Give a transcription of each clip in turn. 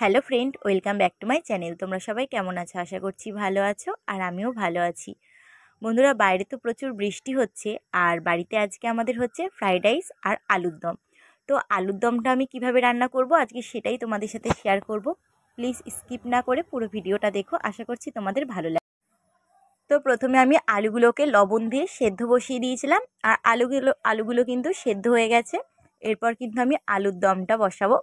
Hello friend, welcome back to my channel. তোমরা সবাই কেমন আছো? আশা করছি ভালো আছো, আর আমিও ভালো আছি। বন্ধুরা, বাইরে তো প্রচুর বৃষ্টি হচ্ছে, আর বাড়িতে আজকে আমাদের হচ্ছে ফ্রাইড রাইস আর আলুর দম। তো আলুর দমটা আমি কিভাবে রান্না করব আজকে সেটাই তোমাদের সাথে শেয়ার করব। প্লিজ স্কিপ না করে পুরো ভিডিওটা দেখো, আশা করছি তোমাদের ভালো লাগবে। তো প্রথমে আমি আলুগুলোকে লবণ দিয়ে সেদ্ধ বসিয়ে দিয়েছিলাম, আর আলুগুলো কিন্তু সেদ্ধ হয়ে গেছে। এরপর কিন্তু আমি আলুর দমটা বসাবো।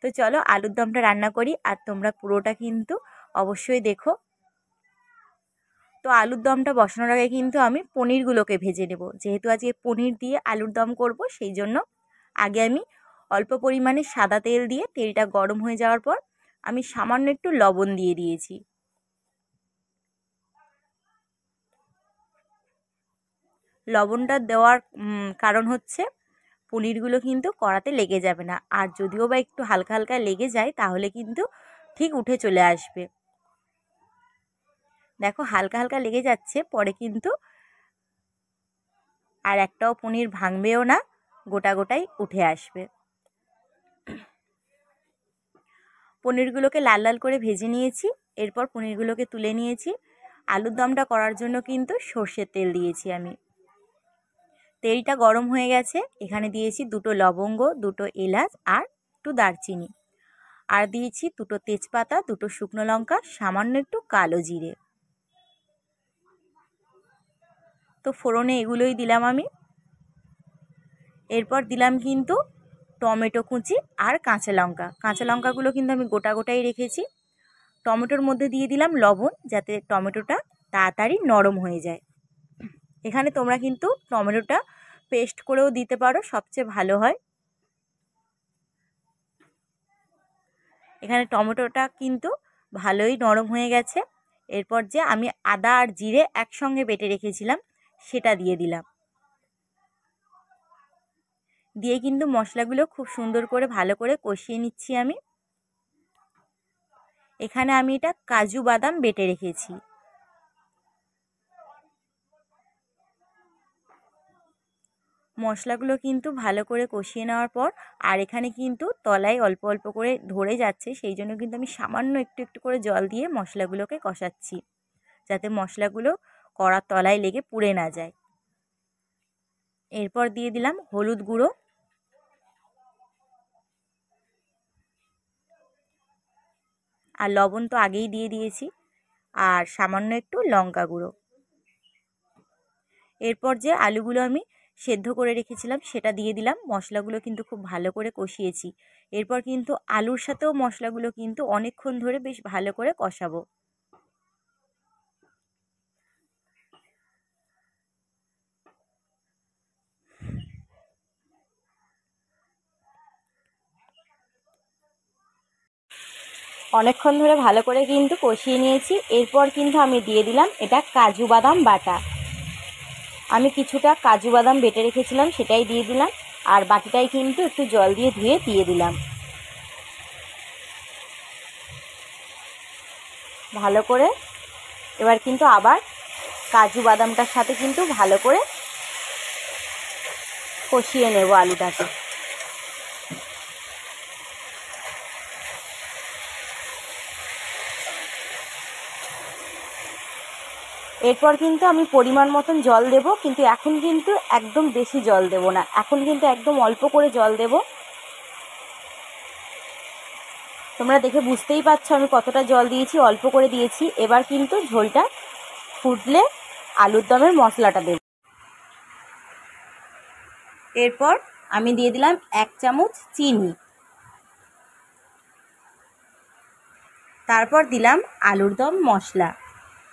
তো চলো আলুর দমটা রান্না করি, আর তোমরা পুরোটা কিন্তু অবশ্যই দেখো। তো আলুর দমটা বসানোর আগে কিন্তু আমি পনিরগুলোকে ভেজে নেব। যেহেতু আজকে পনির দিয়ে আলুর দম করব, সেই জন্য আগে আমি অল্প পরিমাণে সাদা তেল দিয়ে তেলটা গরম হয়ে যাওয়ার পর আমি সামান্য একটু লবণ দিয়ে দিয়েছি। লবণটা দেওয়ার কারণ হচ্ছে পনিরগুলো কিন্তু কড়াতে লেগে যাবে না, আর যদিও বা একটু হালকা হালকা লেগে যায় তাহলে কিন্তু ঠিক উঠে চলে আসবে। দেখো হালকা হালকা লেগে যাচ্ছে, পরে কিন্তু আর একটাও পনির ভাঙবেও না, গোটা গোটাই উঠে আসবে। পনিরগুলোকে লাল লাল করে ভেজে নিয়েছি। এরপর পনিরগুলোকে তুলে নিয়েছি। আলুর দমটা করার জন্য কিন্তু সর্ষের তেল দিয়েছি আমি। তেলটা গরম হয়ে গেছে, এখানে দিয়েছি 2টো লবঙ্গ, 2টো এলাচ আর একটু দারচিনি, আর দিয়েছি 2টো তেজপাতা, 2টো শুকনো লঙ্কা, সামান্য একটু কালো জিরে। তো ফোড়নে এগুলোই দিলাম আমি। এরপর দিলাম কিন্তু টমেটো কুচি আর কাঁচা লঙ্কাগুলো কিন্তু আমি গোটা গোটাই রেখেছি। টমেটোর মধ্যে দিয়ে দিলাম লবণ, যাতে টমেটোটা তাড়াতাড়ি নরম হয়ে যায়। এখানে তোমরা কিন্তু টমেটোটা পেস্ট করেও দিতে পারো, সবচেয়ে ভালো হয়। এখানে টমেটোটা কিন্তু ভালোই নরম হয়ে গেছে। এরপর যে আমি আদা আর জিরে একসঙ্গে বেটে রেখেছিলাম সেটা দিয়ে দিলাম। দিয়ে কিন্তু মশলাগুলো খুব সুন্দর করে ভালো করে কষিয়ে নিচ্ছি আমি। এখানে আমি এটা কাজু বাদাম বেটে রেখেছি। মশলাগুলো কিন্তু ভালো করে কষিয়ে নেওয়ার পর, আর এখানে কিন্তু তলায় অল্প অল্প করে ধরে যাচ্ছে, সেই জন্য কিন্তু আমি সামান্য একটু একটু করে জল দিয়ে মশলাগুলোকে কষাচ্ছি, যাতে মশলাগুলো কড়ার তলায় লেগে পুড়ে না যায়। এরপর দিয়ে দিলাম হলুদ গুঁড়ো, আর লবণ তো আগেই দিয়ে দিয়েছি, আর সামান্য একটু লঙ্কা গুঁড়ো। এরপর যে আলুগুলো আমি সেদ্ধ করে রেখেছিলাম সেটা দিয়ে দিলাম। মশলাগুলো কিন্তু খুব ভালো করে কষিয়েছি। এরপর কিন্তু আলুর সাথেও মশলাগুলো কিন্তু অনেকক্ষণ ধরে বেশ ভালো করে কষাবো। অনেকক্ষণ ধরে ভালো করে কিন্তু কষিয়ে নিয়েছি। এরপর কিন্তু আমি দিয়ে দিলাম এটা কাজু বাদাম বাটা। আমি কিছুটা কাজু বাদাম বেটে রেখেছিলাম সেটাই দিয়ে দিলাম, আর বাকিটাই কিন্তু একটু জল দিয়ে ধুয়ে দিয়ে দিলাম। ভালো করে এবার কিন্তু আবার কাজু বাদামটার সাথে কিন্তু ভালো করে কষিয়ে নেব আলুটাকে। এরপর কিন্তু আমি পরিমাণ মতন জল দেব, কিন্তু এখন কিন্তু একদম বেশি জল দেব না, এখন কিন্তু একদম অল্প করে জল দেব। তোমরা দেখে বুঝতেই পারছো আমি কতটা জল দিয়েছি, অল্প করে দিয়েছি। এবার কিন্তু ঝোলটা ফুটলে আলুর দমের মশলাটা দেব। এরপর আমি দিয়ে দিলাম 1 চামচ চিনি, তারপর দিলাম আলুর দম মশলা।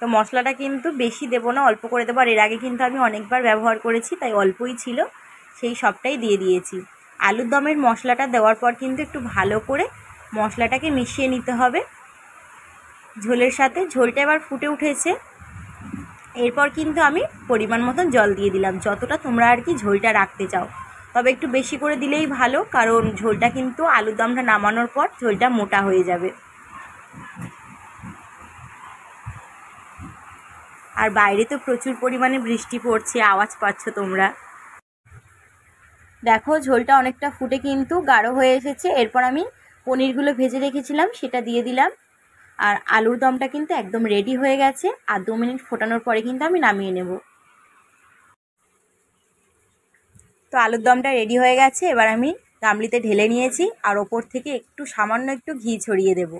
তো মশলাটা কিন্তু বেশি দেবো না, অল্প করে দেবো। আর এর আগে কিন্তু আমি অনেকবার ব্যবহার করেছি, তাই অল্পই ছিল, সেই সবটাই দিয়ে দিয়েছি। আলুর দমের মশলাটা দেওয়ার পর কিন্তু একটু ভালো করে মশলাটাকে মিশিয়ে নিতে হবে ঝোলের সাথে। ঝোলটা এবার ফুটে উঠেছে। এরপর কিন্তু আমি পরিমাণ মতন জল দিয়ে দিলাম, যতটা তোমরা আর কি ঝোলটা রাখতে চাও। তবে একটু বেশি করে দিলেই ভালো, কারণ ঝোলটা কিন্তু আলুর দমটা নামানোর পর ঝোলটা মোটা হয়ে যাবে। আর বাইরে তো প্রচুর পরিমাণে বৃষ্টি পড়ছে, আওয়াজ পাচ্ছ তোমরা। দেখো ঝোলটা অনেকটা ফুটে কিন্তু গাঢ় হয়ে এসেছে। এরপর আমি পনিরগুলো ভেজে রেখেছিলাম সেটা দিয়ে দিলাম। আর আলুর দমটা কিন্তু একদম রেডি হয়ে গেছে, আর 2 মিনিট ফোটানোর পরে কিন্তু আমি নামিয়ে নেব। তো আলুর দমটা রেডি হয়ে গেছে, এবার আমি গামলিতে ঢেলে নিয়েছি আর ওপর থেকে সামান্য একটু ঘি ছড়িয়ে দেব।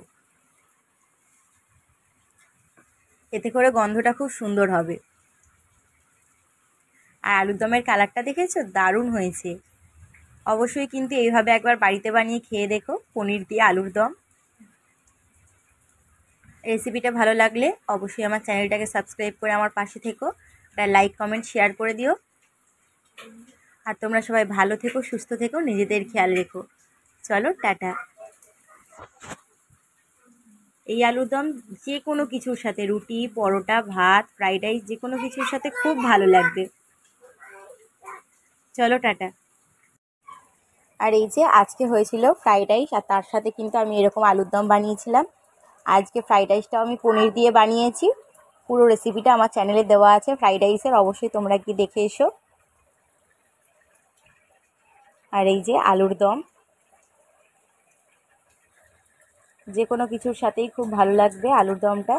এতে করে গন্ধটা খুব সুন্দর হবে। আর আলুর দমের কালারটা দেখেছো, দারুণ হয়েছে। অবশ্যই কিন্তু এইভাবে একবার বাড়িতে বানিয়ে খেয়ে দেখো, পনির দিয়ে আলুর দম। রেসিপিটা ভালো লাগলে অবশ্যই আমার চ্যানেলটাকে সাবস্ক্রাইব করে আমার পাশে থেকো, একটা লাইক কমেন্ট শেয়ার করে দিও। আর তোমরা সবাই ভালো থেকো, সুস্থ থেকো, নিজেদের খেয়াল রেখো। চলো টাটা। এই আলুর দম যে কোনো কিছুর সাথে, রুটি, পরোটা, ভাত, ফ্রাইড রাইস, যে কোনো কিছুর সাথে খুব ভালো লাগবে। চলো টাটা। আর এই যে আজকে হয়েছিল ফ্রাইড রাইস, আর তার সাথে কিন্তু আমি এরকম আলুর দম বানিয়েছিলাম। আজকে ফ্রাইড রাইসটাও আমি পনির দিয়ে বানিয়েছি। পুরো রেসিপিটা আমার চ্যানেলে দেওয়া আছে ফ্রাইড রাইসের, অবশ্যই তোমরা গিয়ে দেখে এসো। আর এই যে আলুর দম, যে কোনো কিছুর সাথেই খুব ভালো লাগবে আলুর দমটা।